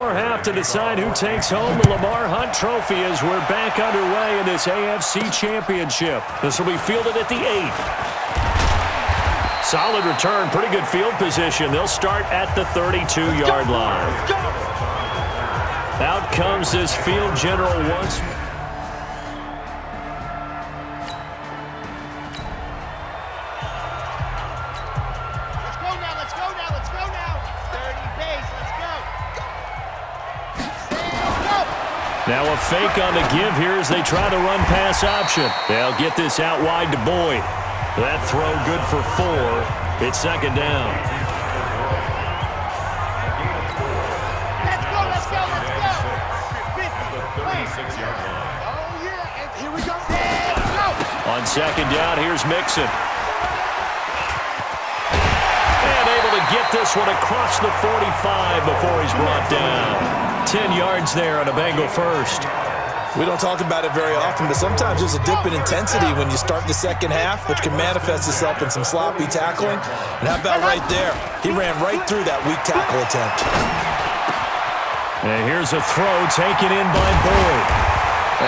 Half to decide who takes home the Lamar Hunt Trophy as we're back underway in this AFC Championship. This will be fielded at the 8. Solid return, pretty good field position. They'll start at the 32-yard line. Out comes this field general once. Now a fake on the give here as they try to run pass option. They'll get this out wide to Boyd. That throw good for 4. It's second down. Let's go. 56 yards. Oh, yeah. And here we go. On second down, here's Mixon. And able to get this one across the 45 before he's brought down. 10 yards there on a Bengal first. We don't talk about it very often, but sometimes there's a dip in intensity when you start the second half, which can manifest itself in some sloppy tackling. And how about right there? He ran right through that weak tackle attempt. And here's a throw taken in by Boyd.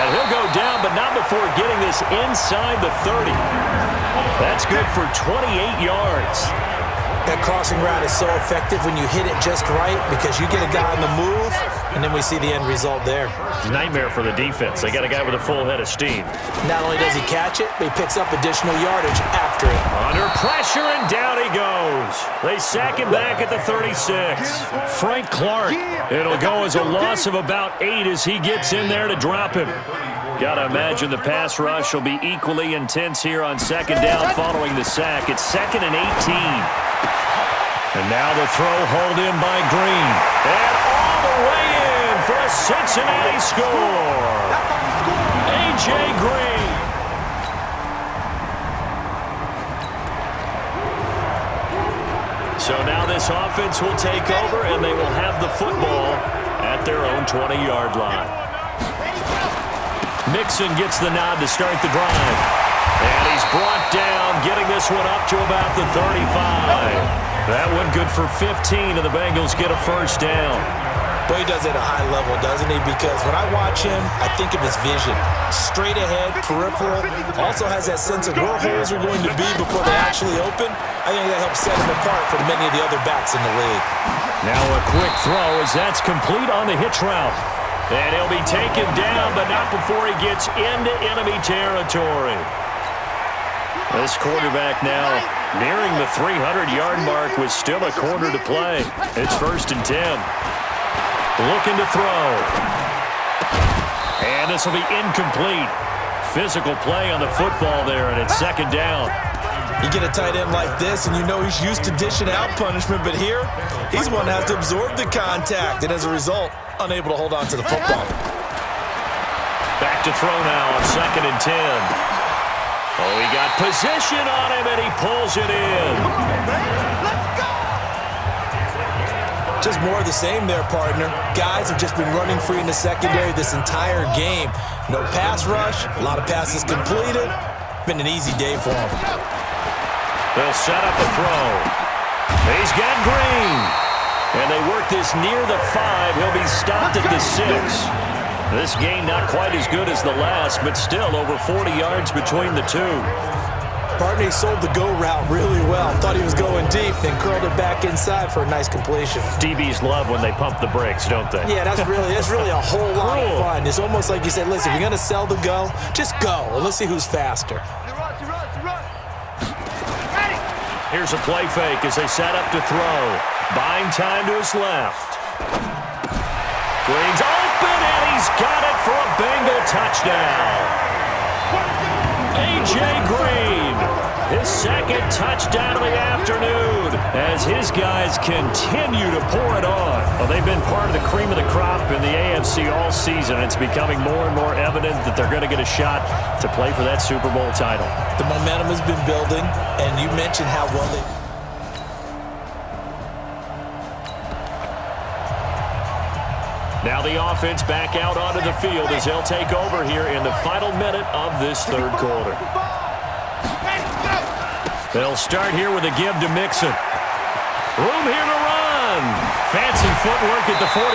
And he'll go down, but not before getting this inside the 30. That's good for 28 yards. That crossing route is so effective when you hit it just right because you get a guy on the move, and then we see the end result there. Nightmare for the defense. They got a guy with a full head of steam. Not only does he catch it, but he picks up additional yardage after it. Under pressure, and down he goes. They sack him back at the 36. Frank Clark. It'll go as a loss of about 8 as he gets in there to drop him. Got to imagine the pass rush will be equally intense here on second down following the sack. It's 2nd and 18. And now the throw hauled in by Green. And all the way in for a Cincinnati score. A.J. Green. So now this offense will take over, and they will have the football at their own 20-yard line. Mixon gets the nod to start the drive. And he's brought down, getting this one up to about the 35. That one good for 15, and the Bengals get a first down. Boy, he does it at a high level, doesn't he? Because when I watch him, I think of his vision. Straight ahead, peripheral. Also has that sense of where holes are going to be before they actually open. I think that helps set him apart from many of the other backs in the league. Now a quick throw as that's complete on the hitch route. And he'll be taken down, but not before he gets into enemy territory. This quarterback now nearing the 300-yard mark with still a quarter to play. It's 1st and 10. Looking to throw. And this will be incomplete. Physical play on the football there, and it's second down. You get a tight end like this, and you know he's used to dishing out punishment, but here, he's one that has to absorb the contact, and as a result, unable to hold on to the football. Back to throw now on 2nd and 10. Oh, he got position on him, and he pulls it in. Just more of the same there, partner. Guys have just been running free in the secondary this entire game. No pass rush, a lot of passes completed. Been an easy day for him. They'll set up a throw. He's got Green. And they work this near the 5. He'll be stopped at the 6. This game not quite as good as the last, but still over 40 yards between the two. Partner, he sold the go route really well. Thought he was going deep, then curled it back inside for a nice completion. DBs love when they pump the brakes, don't they? Yeah, that's really a whole lot of fun. It's almost like you said, listen, if you're going to sell the go, just go, and let's see who's faster. Here's a play fake as they set up to throw. Buying time to his left. Green's open, and he's got it for a Bengal touchdown. A.J. Green, his 2nd touchdown of the afternoon, as his guys continue to pour it on. Well, they've been part of the cream of the crop in the AFC all season. It's becoming more and more evident that they're going to get a shot to play for that Super Bowl title. The momentum has been building, and you mentioned how well they... Now the offense back out onto the field as they'll take over here in the final minute of this 3rd quarter. They'll start here with a give to Mixon. Room here to run. Fancy footwork at the 45.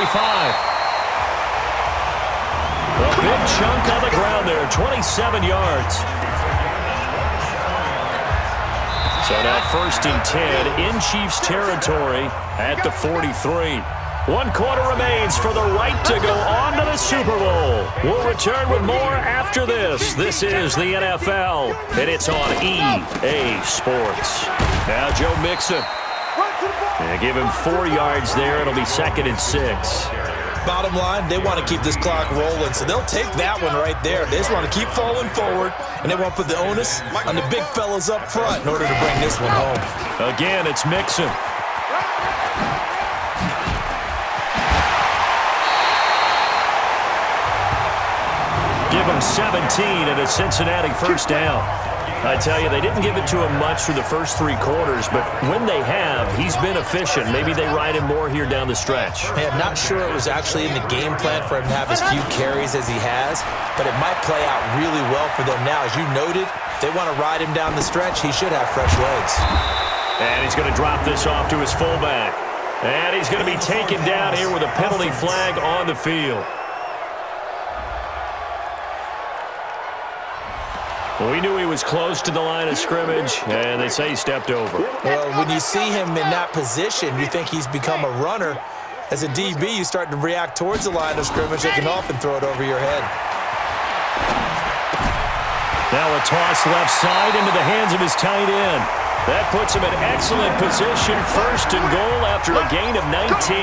A big chunk on the ground there, 27 yards. So now 1st and 10 in Chiefs territory at the 43. 1 quarter remains for the right to go on to the Super Bowl. We'll return with more after this. This is the NFL, and it's on EA Sports. Now Joe Mixon. And give him 4 yards there. It'll be 2nd and 6. Bottom line, they want to keep this clock rolling, so they'll take that one right there. They just want to keep falling forward, and they want to put the onus on the big fellas up front in order to bring this one home. Again, it's Mixon. Give him 17 and a Cincinnati 1st down. I tell you, they didn't give it to him much through the first 3 quarters, but when they have, he's been efficient. Maybe they ride him more here down the stretch. Man, I'm not sure it was actually in the game plan for him to have as few carries as he has, but it might play out really well for them now. As you noted, if they want to ride him down the stretch, he should have fresh legs. And he's going to drop this off to his fullback. And he's going to be taken down here with a penalty flag on the field. We knew he was close to the line of scrimmage, and they say he stepped over. Well, when you see him in that position, you think he's become a runner. As a DB, you start to react towards the line of scrimmage. They can often throw it over your head. Now a toss left side into the hands of his tight end. That puts him in excellent position, 1st and goal after a gain of 19.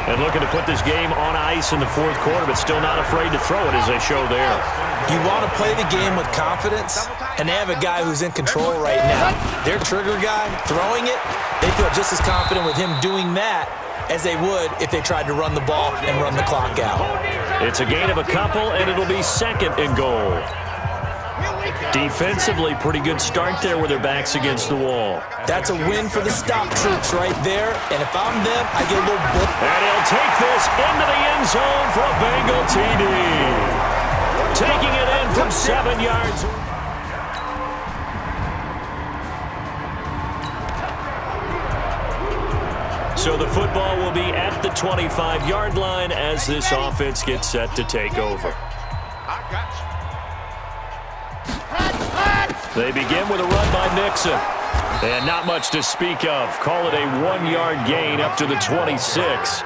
And looking to put this game on ice in the 4th quarter, but still not afraid to throw it as they show there. You want to play the game with confidence, and they have a guy who's in control right now. Their trigger guy, throwing it, they feel just as confident with him doing that as they would if they tried to run the ball and run the clock out. It's a gain of a couple, and it'll be 2nd and goal. Defensively, pretty good start there with their backs against the wall. That's a win for the stop troops right there, and if I'm them, I get a little bull. And he'll take this into the end zone for a Bengal TD. Taking it in from 7 yards. So the football will be at the 25-yard line as this offense gets set to take over. They begin with a run by Mixon. And not much to speak of. Call it a 1-yard gain up to the 26.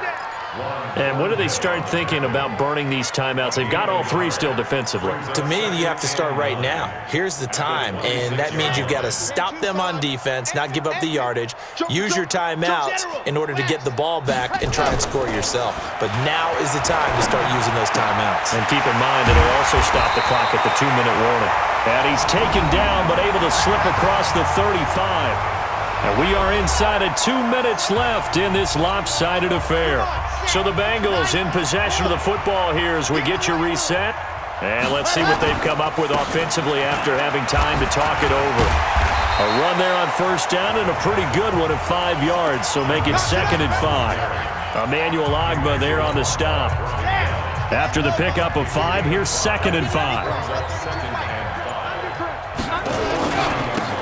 And when do they start thinking about burning these timeouts? They've got all 3 still defensively. To me, you have to start right now. Here's the time, and that means you've got to stop them on defense, not give up the yardage, use your timeouts in order to get the ball back and try and score yourself. But now is the time to start using those timeouts. And keep in mind, it'll also stop the clock at the 2-minute warning. And he's taken down, but able to slip across the 35. And we are inside of 2 minutes left in this lopsided affair. So the Bengals in possession of the football here as we get your reset. And let's see what they've come up with offensively after having time to talk it over. A run there on 1st down and a pretty good one at 5 yards, so make it 2nd and 5. Emmanuel Ogbah there on the stop. After the pickup of 5, here's 2nd and 5.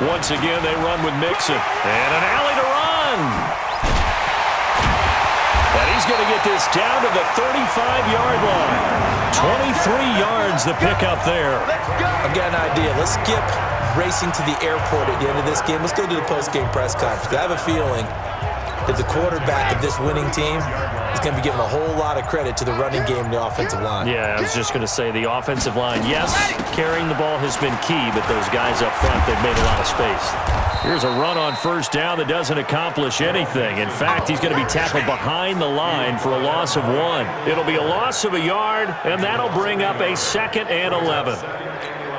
Once again, they run with Mixon. And an alley to run. And he's going to get this down to the 35-yard line. 23 yards the pickup there. I've got an idea. Let's skip racing to the airport at the end of this game. Let's go to the post-game press conference. I have a feeling that the quarterback of this winning team is going to be given a whole lot of credit to the running game and the offensive line. Yeah, I was just going to say the offensive line, yes, carrying the ball has been key, but those guys up front, they've made a lot of space. Here's a run on 1st down that doesn't accomplish anything. In fact, he's going to be tackled behind the line for a loss of 1. It'll be a loss of a yard, and that'll bring up a 2nd and 11.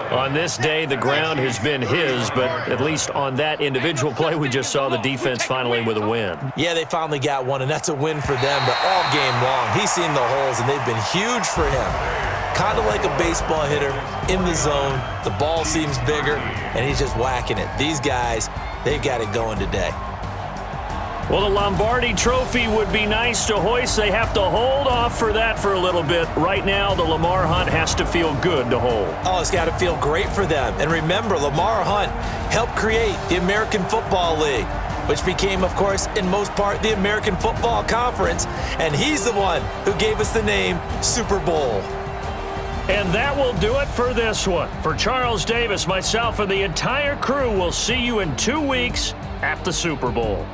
On this day, the ground has been his, but at least on that individual play, we just saw the defense finally with a win. Yeah, they finally got one, and that's a win for them, but all game long, he's seen the holes, and they've been huge for him. Kind of like a baseball hitter in the zone. The ball seems bigger, and he's just whacking it. These guys, they've got it going today. Well, the Lombardi Trophy would be nice to hoist. They have to hold off for that for a little bit. Right now, the Lamar Hunt has to feel good to hold. Oh, it's got to feel great for them. And remember, Lamar Hunt helped create the American Football League. which became, of course, in most part, the American Football Conference. And he's the one who gave us the name Super Bowl. And that will do it for this one. For Charles Davis, myself, and the entire crew, we'll see you in 2 weeks at the Super Bowl.